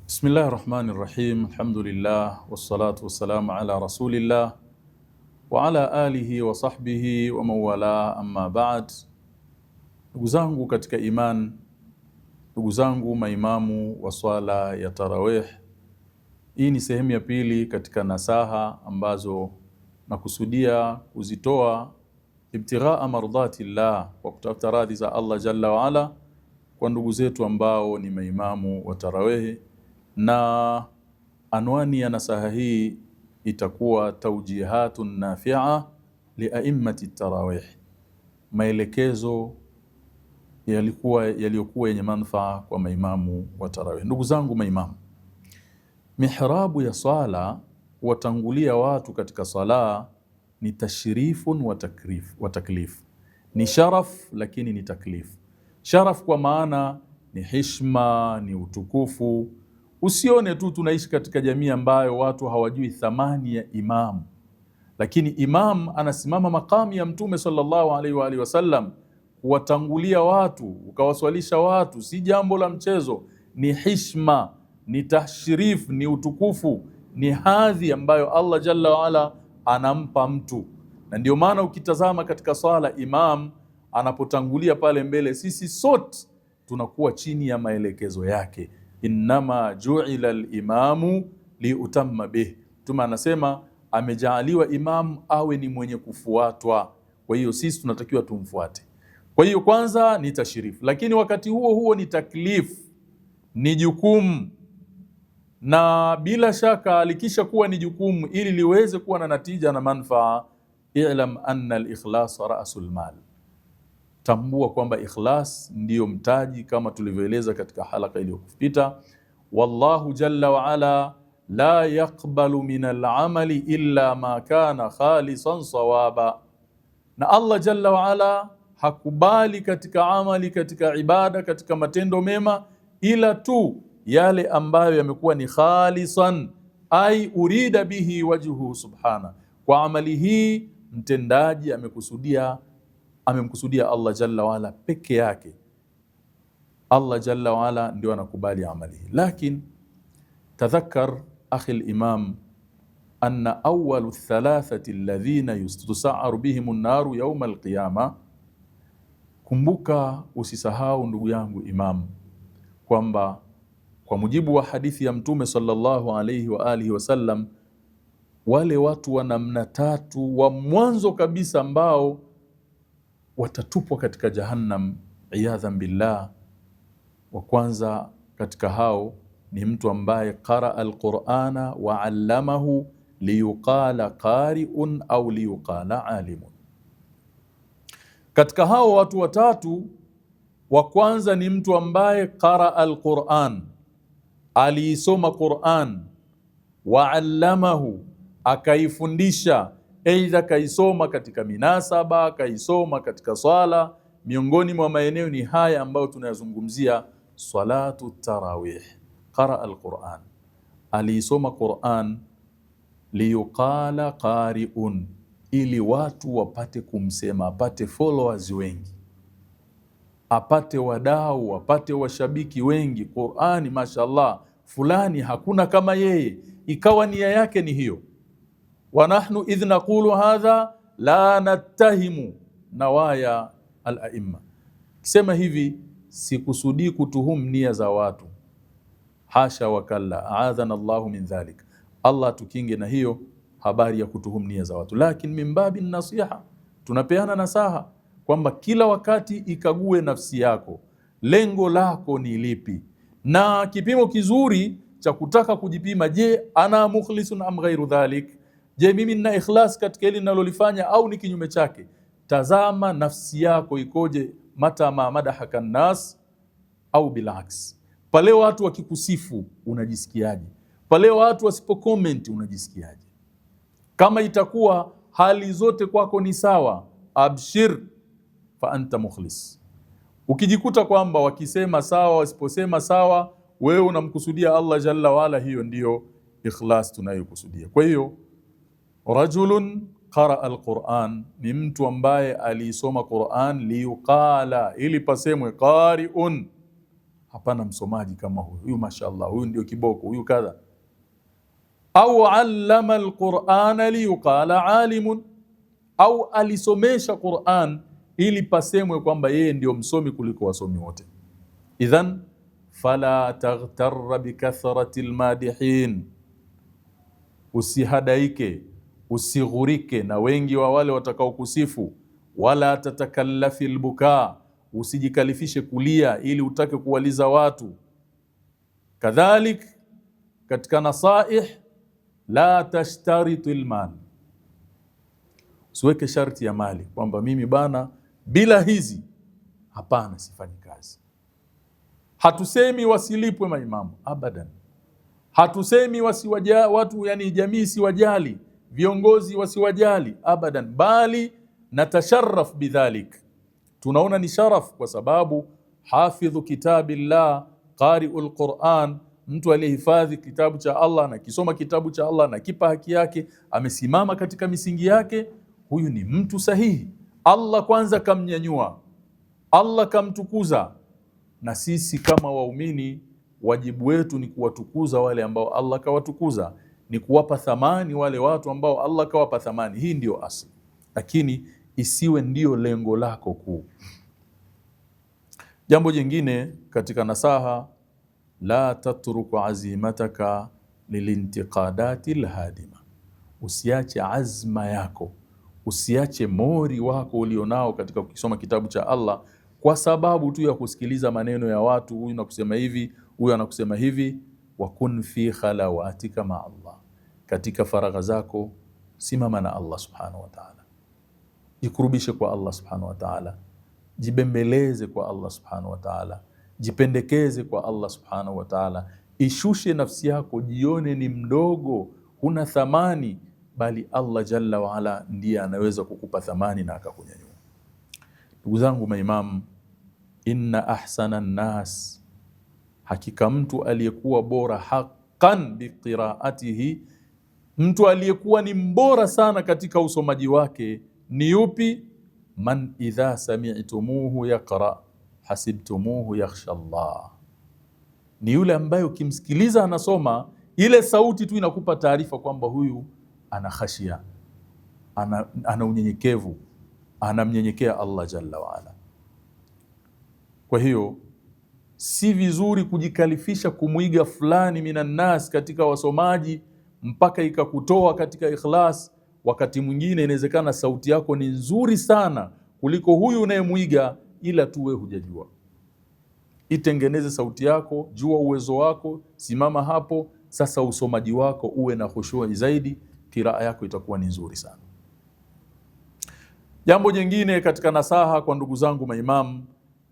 Bismillahir Rahmanir Rahim. Alhamdulillah wassalatu wassalamu ala rasulillah wa ala alihi wa sahbihi wa mawala, amma ba'd. Ndugu zangu katika iman, ndugu zangu maimamu wa swala ya tarawih, hii ni sehemu ya pili katika nasaha ambazo nakusudia kuzitoa ibtighaa mardhatillah, kwa kutafuta radhi za Allah jalla wa ala, kwa ndugu zetu ambao ni maimamu wa tarawih. Na anwani ya nasaha hii itakuwa tawjihatun nafi'a li a'immati tarawih, maelekezo yaliyokuwa yenye manufaa kwa maimamu wa tarawih. Ndugu zangu maimamu, mihrabu ya swala, watangulia watu katika sala, ni tashrifun wa taklif. Ni sharaf lakini ni taklif. Sharaf kwa maana ni heshima, ni utukufu. Usione tu tunaishi katika jamii ambayo watu hawajui thamani ya imam, lakini imam anasimama makamu ya Mtume sallallahu alaihi wa alihi wasallam, kuwatangulia watu, ukawaswalisha watu, si jambo la mchezo. Ni heshima, ni tashrif, ni utukufu, ni hadhi ambayo Allah jalla wa ala anampa mtu. Na ndio maana ukitazama katika swala, imam anapotangulia pale mbele, sisi sote tunakuwa chini ya maelekezo yake. Innama ju'ila al-imamu liutamma bih. Mtume anasema amejaaliwa imam awe ni mwenye kufuatwa, kwa hiyo sisi tunatakiwa tumfuate. Kwa hiyo kwanza ni tashrif, lakini wakati huo huo ni taklif, ni jukumu. Na bila shaka likisha kuwa ni jukumu, ili liweze kuwa na natija na manufaa, i'lam anna al-ikhlas ra'sul mal. Tambua kwamba ikhlas ndiyo mtaji, kama tulivyoeleza katika halaka iliyopita. Wallahu jalla wa ala la yaqbalu min al-amali illa ma kana khalisan sawaba. Na Allah jalla wa ala hakubali katika amali, katika ibada, katika matendo mema, ila tu yale ambayo yamekuwa ni khalisan, ai urida bihi wajhuhu subhana. Kwa amali hii mtendaji amemkusudia Allah jalla wa ala peke yake. Allah jalla wa ala ndio anakubali amali hii. Lakin tadhakkar akhi al-imam anna awwalu thalathati alladhina yustasa'aru bihim an-naru yawm al-qiyama. Kumbuka, usisahau ndugu yangu imam, kwamba kwa mujibu wa hadithi ya Mtume sallallahu alayhi wa alihi wasallam, wale watu wa namna tatu wa mwanzo kabisa ambao watatupwa katika jahannam iyadhan billah, wa kwanza katika hao ni mtu ambaye qara al-Qur'ana wa 'allamahu liyuqala qari'un au liyuqala alimun. Katika hao watu watatu, wa kwanza ni mtu ambaye qara al-Qur'an, aliisoma Qur'an, wa 'allamahu, akaifundisha, aidha kaisoma katika minasaba, kaisoma katika swala. Miongoni mwa maeneo ni haya ambayo tunayazungumzia, salatu tarawih. Qara al-Quran, aliisoma Quran, liyuqala qari'un, ili watu wapate kumsema, apate followers wengi, apate wadau, apate washabiki wengi. Qurani mashallah, fulani hakuna kama yeye, ikawa nia yake ni hiyo. Wa nahnu idh naqulu hadha la nattahimu nawaya al-a'imma. Kisema hivi sikusudii kutuhumu nia za watu, hasha wa kalla, aadhana Allahu min dhalik. Allah tukinge na hiyo habari ya kutuhumu nia za watu. Lakini min babi nasiha, tunapeana nasaha kwamba kila wakati ikague nafsi yako, lengo lako ni lipi, na kipimo kizuri cha kutaka kujipima, je, ana mukhlisun am ghairu dhalik? Je, mimi nina ikhlas katika hili ninalolifanya au ni kinyume chake? Tazama nafsi yako ikoje, mata ma madahaka nas au bilaks. Pale watu wakikusifu unajisikiaje? Pale watu wasipo comment unajisikiaje? Kama itakuwa hali zote kwako ni sawa, abshir fa anta mukhlis. Ukijikuta kwamba wakisema sawa, wasiposema sawa, wewe unamkusudia Allah jalla waala, hiyo ndiyo ikhlas tunayokusudia. Kwa hiyo rajulun qara al-Quran ni mtu ambaye aliisoma Quran, liyuqala, ili pasemwe qari'un, hapana msomaji kama huyu mashaallah, huyu ndio kiboko, huyu kadha. Au allama alqur'ana liyuqala alimun, au alisomesha Qur'an ili pasemwe kwamba yeye ndio msomi kuliko wasomi wote. Idhan fala taghtarra bikathrati almadihin, usihadaike, usighurike na wengi wa wale watakao kusifu. Wala tatakallafi albuka, usijikalifishe kulia ili utake kuwaliza watu. Kadhalik katika nasaih, la tashtaritu almal, usiweke sharti ya mali kwamba mimi bana bila hizi hapana sifanyi kazi. Hatusemi wasilipwe maimamu abadan, hatusemi watu yani jamii siwajali, viongozi wasiwajali abadan, bali natasharraf bidhalik, tunaona ni sharaf kwa sababu hafidhu kitabillah, qari'ul Qur'an, mtu aliyehifadhi kitabu cha Allah na kisoma kitabu cha Allah na kipa haki yake, amesimama katika misingi yake, huyu ni mtu sahihi. Allah kwanza kamnyanyua, Allah kamtukuza, na sisi kama waumini wajibu wetu ni kuwatukuza wale ambao Allah kawatukuza, ni kuwapa thamani wale watu ambao Allah kawapa thamani. Hii ndio asili, lakini isiwe ndio lengo lako kuu. Jambo jingine katika nasaha, la tatruku azimataka lilintiqadati alhadima, usiache azma yako, usiache mori wako ulionao katika kusoma kitabu cha Allah kwa sababu tu ya kusikiliza maneno ya watu, huyu anakusema hivi, huyu anakusema hivi. Wa kun fi khalawatika ma Allah, katika faragha zako simama na Allah subhanahu wa ta'ala, jikurubishe kwa Allah subhanahu wa ta'ala, jibembeleze kwa Allah subhanahu wa ta'ala, jipendekeze kwa Allah subhanahu wa ta'ala, ishushe nafsi yako, jione ni mdogo, huna thamani, bali Allah jalla wa ala ndiye anaweza kukupa thamani na akakunyanyua. Ndugu zangu maimamu, inna ahsana nnas, hakika mtu aliyekuwa bora haqqan biqiraatihi, mtu aliyekuwa ni mbora sana katika usomaji wake ni yupi? Man idha sami'tumuhu yaqra hasibtumuhu yakhsha Allah, ni yule ambaye ukimsikiliza anasoma, ile sauti tu inakupa taarifa kwamba huyu ana khashia, ana unyenyekevu, anamnyenyekea Allah jalla waala. Kwa hiyo si vizuri kujikalifisha kumwiga fulani minan nas katika wasomaji mpaka ikakutoa katika ikhlas. Wakati mwingine inawezekana sauti yako ni nzuri sana kuliko huyu unayemwiga, ila tu wewe hujajua. Itengeneze sauti yako, jua uwezo wako, simama hapo sasa, usomaji wako uwe na khushu zaidi, kiraa yako itakuwa ni nzuri sana. Jambo jingine katika nasaha kwa ndugu zangu maimamu,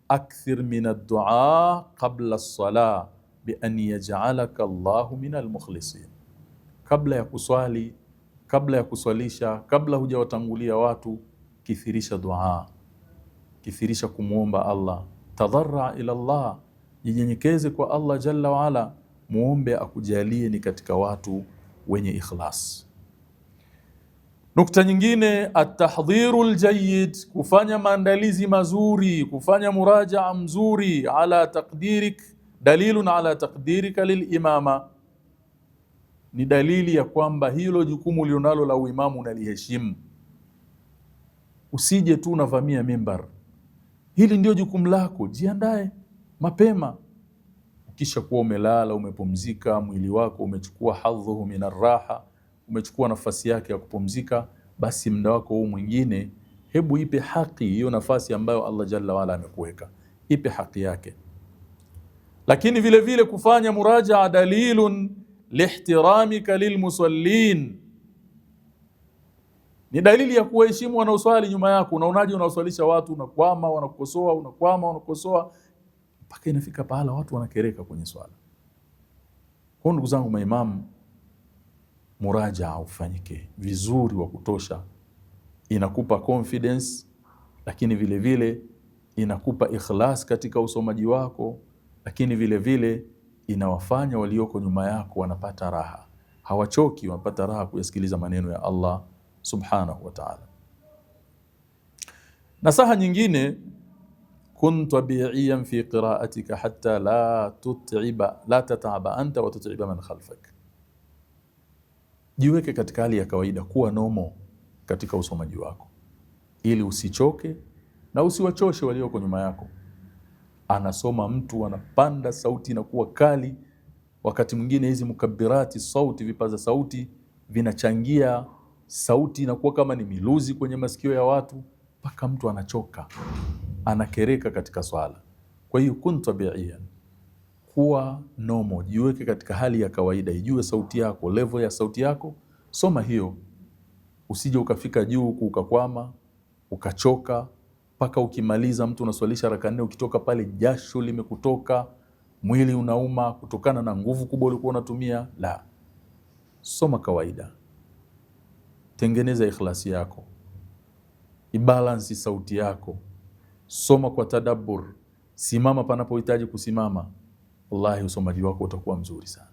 akthir min ad-du'a qabla as-salah bi an yaj'alaka Allahu min al-mukhlisin. Kabla ya kuswali, kabla ya kuswalisha, kabla hujawatangulia watu, kithirisha dua, kithirisha kumuomba Allah, tadharra ila Allah, jinyenyekeze kwa Allah jalla wa ala, muombe akujalie ni katika watu wenye ikhlas. Nukta nyingine, at-tahdhiru al-jayyid, kufanya maandalizi mazuri, kufanya murajaa mzuri, ala taqdirik, dalilun ala taqdirika lilimama, ni dalili ya kwamba hilo jukumu ulionalo la uimamu unaliheshimu. Usije tu unavamia mimbar, hili ndio jukumu lako, jiandae mapema. Kisha kuwa umelala, umepumzika, mwili wako umechukua hadhuhu min arraha, umechukua nafasi yake ya kupumzika, basi muda wako huu mwingine hebu ipe haki hiyo nafasi ambayo Allah jalla wala amekuweka, ipe haki yake. Lakini vile vile kufanya murajaa dalilun lihtiramika lilmusallin, ni dalili ya kuheshimu wanaoswali nyuma yako. Unaonaje unaoswalisha watu, unakwama, wanakukosoa, unakwama, wanakukosoa, mpaka inafika pahala watu wanakereka kwenye swala. Kwa ndugu zangu maimamu, murajaa ufanyike vizuri wa kutosha, inakupa confidence, lakini vile vile inakupa ikhlas katika usomaji wako, lakini vile vile inawafanya walioko nyuma yako wanapata raha, hawachoki, wanapata raha kuyasikiliza maneno ya Allah subhanahu wa ta'ala. Nasaha nyingine, kun tabiiyan fi qira'atika hatta la tat'aba anta wa tut'iba man khalfak. Jiweke katika hali ya kawaida, kuwa nomo katika usomaji wako, ili usichoke na usiwachoshe walioko nyuma yako. Anasoma mtu anapanda sauti inakuwa kali, wakati mwingine hizi mukabirati sauti, vipaza sauti vinachangia sauti inakuwa kama ni miluzi kwenye masikio ya watu, mpaka mtu anachoka, anakereka katika swala. Kwa hiyo kun tabiiyan, kuwa nomo, jiweke katika hali ya kawaida, ijue sauti yako, level ya sauti yako, soma hiyo. Usije ukafika juu ukakwama, ukachoka, mpaka ukimaliza mtu unaswalisha raka 4, ukitoka pale jasho limekutoka, mwili unauma kutokana na nguvu kubwa ulikuwa unatumia. La, soma kawaida, tengeneza ikhlasi yako, ibalansi sauti yako, soma kwa tadabbur, simama panapohitaji kusimama. Wallahi usomaji wako utakuwa mzuri sana,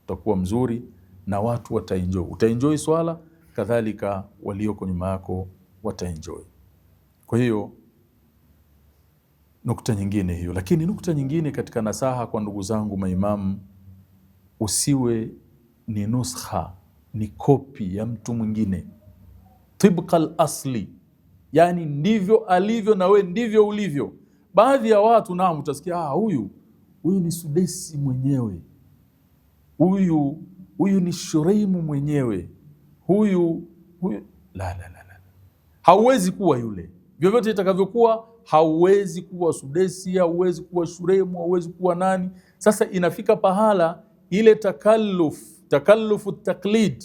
utakuwa mzuri na watu wataenjoy. Utaenjoy swala, kadhalika walioko nyuma yako wataenjoy. Kwa hiyo nukta nyingine hiyo. Lakini nukta nyingine katika nasaha kwa ndugu zangu maimamu, usiwe ni nuskha, ni kopi ya mtu mwingine. Tibqa al-asli, yani ndivyo alivyo na we ndivyo ulivyo. Baadhi ya watu naam, utasikia huyu ni Sudesi mwenyewe, huyu ni Shuraimu mwenyewe, huyu la. Hauwezi kuwa yule, vyovyote itakavyokuwa. Hauwezi kuwa Sudesi, hauwezi kuwa Shuraimu, hauwezi kuwa nani. Sasa inafika pahala ile takallufu taklid,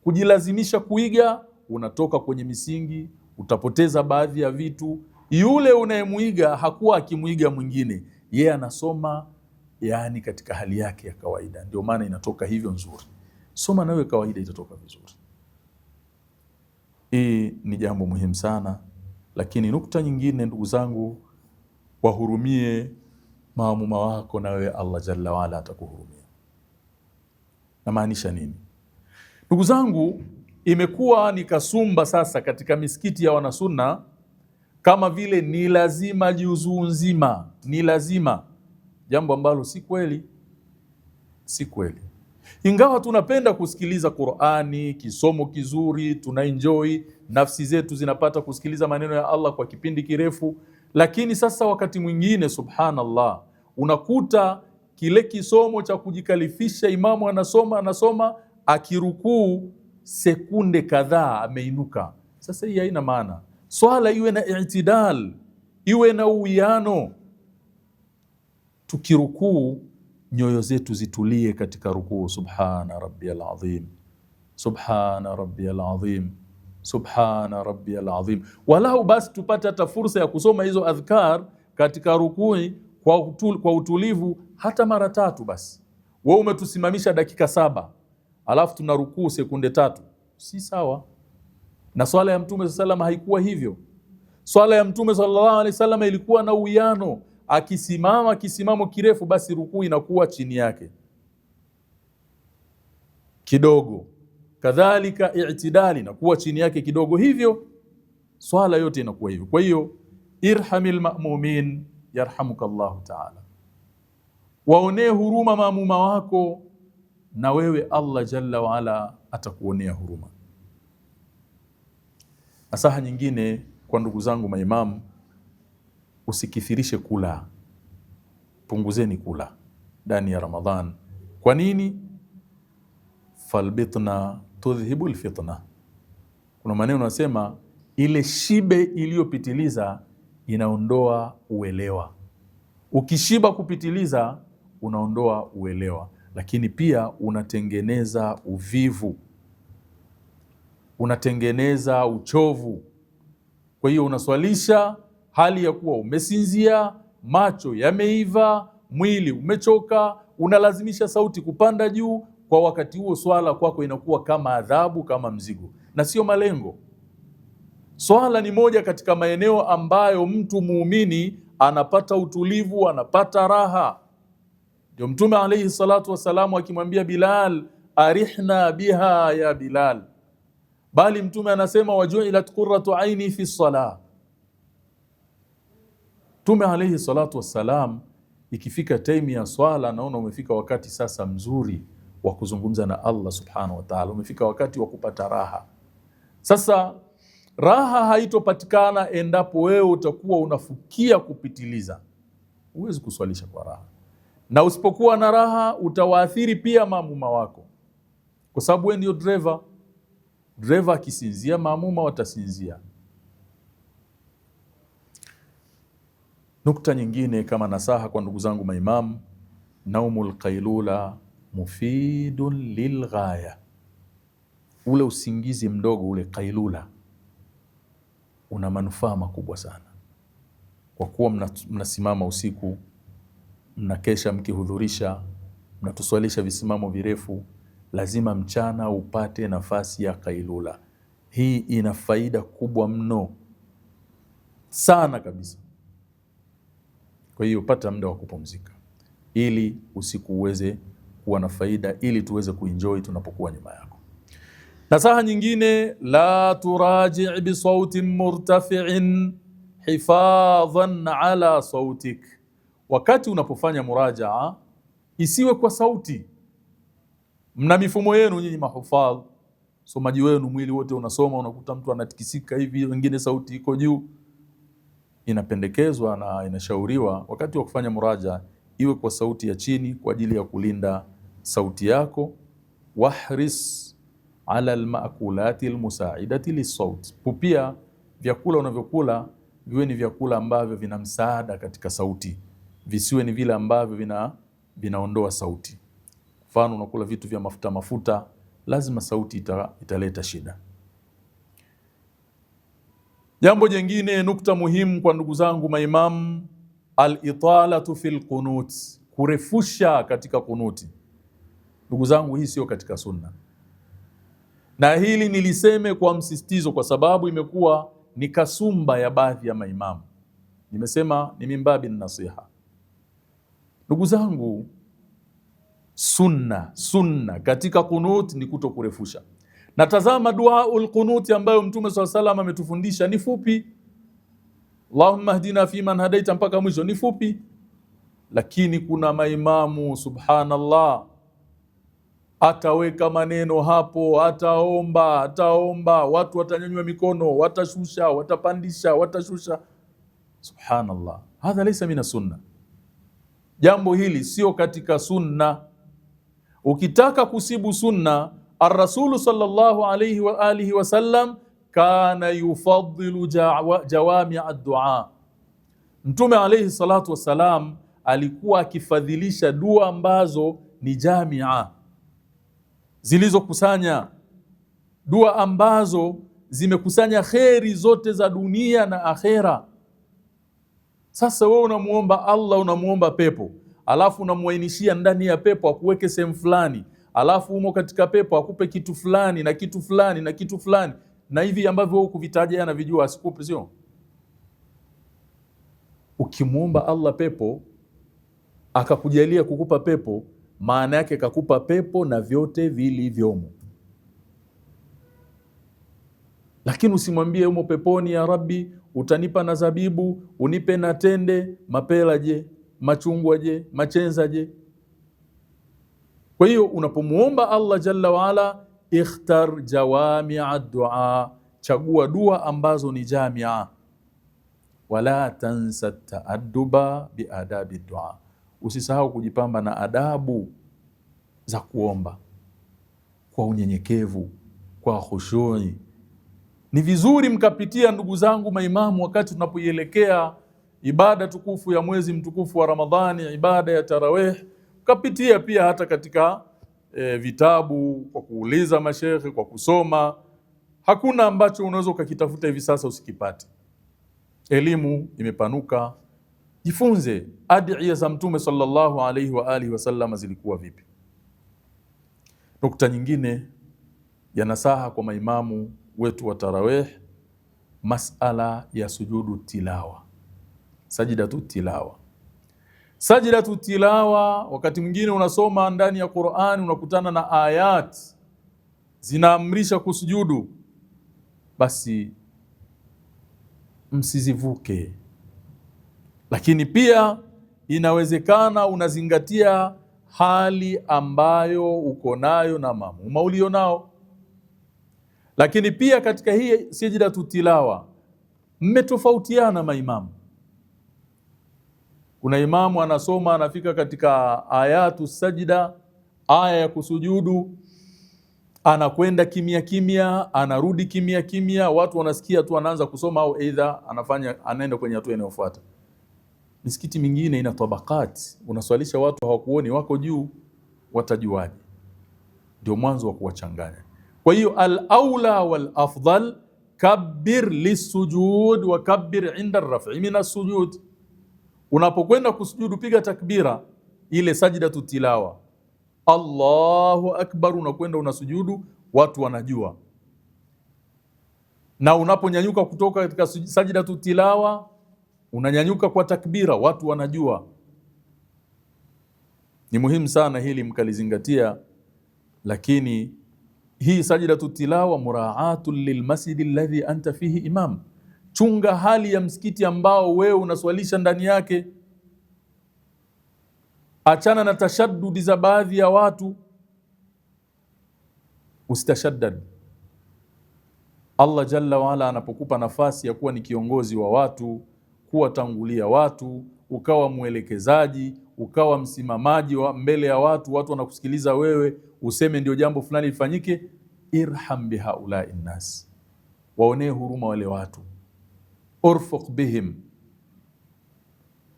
kujilazimisha kuiga, unatoka kwenye misingi, utapoteza baadhi ya vitu. Yule unayemuiga hakuwa akimuiga mwingine, yeye anasoma yani katika hali yake ya kawaida, ndio maana inatoka hivyo nzuri. Soma nawe kawaida, itatoka vizuri. Hii ni jambo muhimu sana. Lakini nukta nyingine, ndugu zangu, wahurumie maamuma wako, na wewe Allah jalla waala atakuhurumia. Na maanisha nini? Ndugu zangu, imekuwa ni kasumba sasa katika misikiti ya wanasunna, kama vile ni lazima juzuu nzima, ni lazima, jambo ambalo si kweli, si kweli. Ingawa tunapenda kusikiliza Qur'ani, kisomo kizuri, tunaenjoy, nafsi zetu zinapata kusikiliza maneno ya Allah kwa kipindi kirefu, lakini sasa wakati mwingine subhanallah, unakuta kile kisomo cha kujikalifisha, imamu anasoma, akirukuu sekunde kadhaa ameinuka. Sasa hii haina maana. Swala iwe na i'tidal, iwe na uwiano. Tukirukuu nyoyo zetu zitulie katika rukuu. Subhana rabbiyal azim, subhana rabbiyal azim, subhana rabbiyal azim. Walau basi tupate hata fursa ya kusoma hizo adhkar katika rukuu kwa utulivu, hata mara 3 basi. Wewe umetusimamisha dakika 7, alafu tuna rukuu sekunde 3, si sawa. Na swala ya Mtume sallallahu alayhi wasallam haikuwa hivyo. Swala ya Mtume sallallahu alayhi wasallam ilikuwa na uwiano. Akisimama kisimamo kirefu, basi rukuu inakuwa chini yake kidogo, kadhalika i'tidali inakuwa chini yake kidogo, hivyo swala yote inakuwa hivyo. Kwa hiyo irhamil ma'mumin yarhamukallahu ta'ala, waonee huruma maamuma wako, na wewe Allah jalla wa ala atakuonea huruma. Nasaha nyingine kwa ndugu zangu maimamu, usikithirishe kula, punguzeni kula ndani ya Ramadhan. Kwa nini? Falbitna tudhhibu alfitna. Kuna maneno nasema ile shibe iliyopitiliza inaondoa uelewa. Ukishiba kupitiliza unaondoa uelewa, lakini pia unatengeneza uvivu, unatengeneza uchovu. Kwa hiyo unaswalisha hali ya kuwa umesinzia, macho yameiva, mwili umechoka, unalazimisha sauti kupanda juu. Kwa wakati huo swala kwako inakuwa kama adhabu, kama mzigo, na sio malengo. Swala ni moja katika maeneo ambayo mtu muumini anapata utulivu, anapata raha. Ndio Mtume alayhi salatu wasalamu akimwambia Bilal, arihna biha ya Bilal, bali Mtume anasema wajuilat qurratu aini fi salah, Mtume alayhi salatu wassalam, ikifika time ya swala, naona umefika wakati sasa mzuri wa kuzungumza na Allah subhanahu wa ta'ala, umefika wakati wa kupata raha. Sasa raha haitopatikana endapo wewe utakuwa unafukia kupitiliza. Huwezi kuswalisha kwa raha, na usipokuwa na raha utawaathiri pia maamuma wako, kwa sababu wewe ndio driver. Driver akisinzia, maamuma watasinzia. Nukta nyingine kama nasaha kwa ndugu zangu maimamu, naumul qailula mufidun lilghaya. Ule usingizi mdogo, ule qailula, una manufaa makubwa sana, kwa kuwa mnasimama usiku, mnakesha mkihudhurisha, mnatuswalisha visimamo virefu, lazima mchana upate nafasi ya qailula. Hii ina faida kubwa mno sana kabisa. Kwa hiyo pata muda wa kupumzika ili usiku uweze kuwa na faida, ili tuweze kuenjoy tunapokuwa nyuma yako. Nasaha nyingine, la turaji' bi sautin murtafi'in hifadhan ala sautik. Wakati unapofanya murajaa, isiwe kwa sauti. Mna mifumo yenu nyinyi mahufadh, somaji wenu mwili wote unasoma, unakuta mtu anatikisika hivi, wengine sauti iko juu. Inapendekezwa na inashauriwa wakati wa kufanya muraja iwe kwa sauti ya chini, kwa ajili ya kulinda sauti yako. Wahris ala almakulati almusaidati lisaut. Pupia vyakula unavyokula viwe ni vyakula ambavyo vina msaada katika sauti, visiwe ni vile ambavyo vinaondoa sauti. Mfano, unakula vitu vya mafuta, lazima sauti italeta shida. Jambo jingine, nukta muhimu kwa ndugu zangu maimamu, al-italatu fil qunut, kurefusha katika kunuti. Ndugu zangu, hii sio katika sunna, na hili niliseme kwa msisitizo kwa sababu imekuwa ni kasumba ya baadhi ya maimamu. Nimesema ni mimbabi nasiha. Ndugu zangu, sunna katika kunut ni kuto kurefusha. Na tazama duaul qunuti ambayo Mtume swalla salam ametufundisha ni fupi. Allahumma hdina fi man hadaita, mpaka mwisho ni fupi. Lakini kuna maimamu subhanallah, ataweka maneno hapo, ataomba, watu watanyanyua mikono, watashusha, watapandisha, watashusha. Subhanallah, hadha laysa mina sunna. Jambo hili sio katika sunna. Ukitaka kusibu sunna, ar-Rasulu sallallahu alayhi wa alihi wa sallam kana yufaddilu jawami' ad-du'a. Mtume alayhi salatu wassalam alikuwa akifadhilisha dua ambazo ni jamia, zilizokusanya, dua ambazo zimekusanya kheri zote za dunia na akhera. Sasa wewe unamuomba Allah, unamuomba pepo, alafu unamuainishia ndani ya pepo akuweke sehemu fulani, alafu umo katika pepo akupe kitu fulani na kitu fulani na kitu fulani, na hivi ambavyo wewe kuvitaja anavijua asikupe, sio? Ukimuomba Allah pepo akakujalia kukupa pepo, maana yake kakupa pepo na vyote vilivyomo. Lakini usimwambie umo peponi, ya Rabbi utanipa na zabibu, unipe na tende, mapela je, machungwa je, machenza je. Kwa hiyo unapomuomba Allah jalla waala, ikhtar jawami'a dua, chagua dua ambazo ni jamia. Wala tansa ta'adduba biadabi dua, usisahau kujipamba na adabu za kuomba kwa unyenyekevu, kwa khushui. Ni vizuri mkapitia, ndugu zangu maimamu, wakati tunapoielekea ibada tukufu ya mwezi mtukufu wa Ramadhani, ibada ya tarawih, mkapitia pia hata katika vitabu, kwa kuuliza mashekhe, kwa kusoma. Hakuna ambacho unaweza ukakitafuta hivi sasa usikipate. Elimu imepanuka, jifunze adhiya za Mtume sallallahu alayhi wa alihi wasallam zilikuwa vipi. Nukta nyingine ya nasaha kwa maimamu wetu wa tarawih, masala ya sujudu tilawa, sajdatu tilawa. Sajdatu tilawa, wakati mwingine unasoma ndani ya Qur'an unakutana na ayat zinaamrisha kusujudu, basi msizivuke. Lakini pia inawezekana unazingatia hali ambayo uko nayo na maamuma ulio nao. Lakini pia katika hii sajdatu tilawa mmetofautiana maimamu. Kuna imamu anasoma, anafika katika ayatu sajda, aya ya kusujudu, anakwenda kimya kimya, anarudi kimya kimya, watu wanasikia tu anaanza kusoma, au aidha anaenda kwenye hatua inayofuata. Misikiti mingine ina tabakati, unaswalisha watu hawakuoni, wako juu, watajuaje? Ndio mwanzo wa kuwachanganya. Kwa hiyo al-aula wal-afdal kabbir lisujud wa kabbir inda ar-raf'i min as-sujud. Unapokwenda kusujudu piga takbira ile sajdatu tilawa, Allahu akbar, unakwenda unasujudu, watu wanajua. Na unaponyanyuka kutoka katika sajdatu tilawa unanyanyuka kwa takbira, watu wanajua. Ni muhimu sana hili mkalizingatia. Lakini hii sajdatu tilawa muraatu lilmasjid alladhi anta fihi imam. Chunga hali ya msikiti ambao wewe unaswalisha ndani yake. Achana na tashaddudi za baadhi ya watu, ustashaddad. Allah jalla waala anapokupa nafasi ya kuwa ni kiongozi wa watu, kuwatangulia watu, ukawa mwelekezaji, ukawa msimamaji wa mbele ya watu, watu wanakusikiliza wewe, useme ndio jambo fulani lifanyike, irham bihaulai nnas, waonee huruma wale watu, urfuq bihim,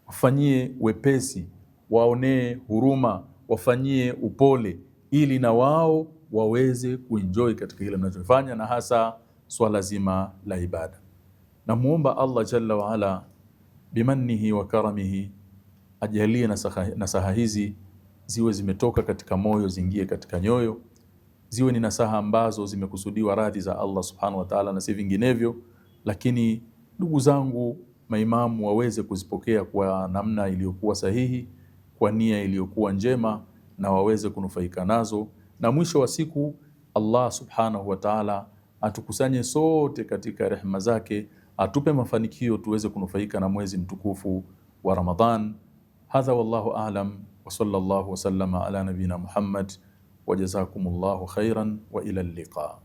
wafanyie wepesi, waonee huruma, wafanyie upole, ili na wao waweze kuenjoy katika kile mnachofanya, na hasa swala zima la ibada. Namuomba Allah jalla waala bimannihi wa karamihi ajalie nasaha hizi ziwe zimetoka katika moyo, zingie katika nyoyo, ziwe ni nasaha ambazo zimekusudiwa radhi za Allah subhanahu wa ta'ala na si vinginevyo. Lakini ndugu zangu maimamu waweze kuzipokea kwa namna iliyokuwa sahihi, kwa nia iliyokuwa njema, na waweze kunufaika nazo, na mwisho wa siku Allah subhanahu wa ta'ala atukusanye sote katika rehema zake, atupe mafanikio tuweze kunufaika na mwezi mtukufu wa Ramadhan. Hadha wallahu a'lam, wa sallallahu wa sallama ala nabina Muhammad, wa jazakumullahu khairan wa ila al-liqa.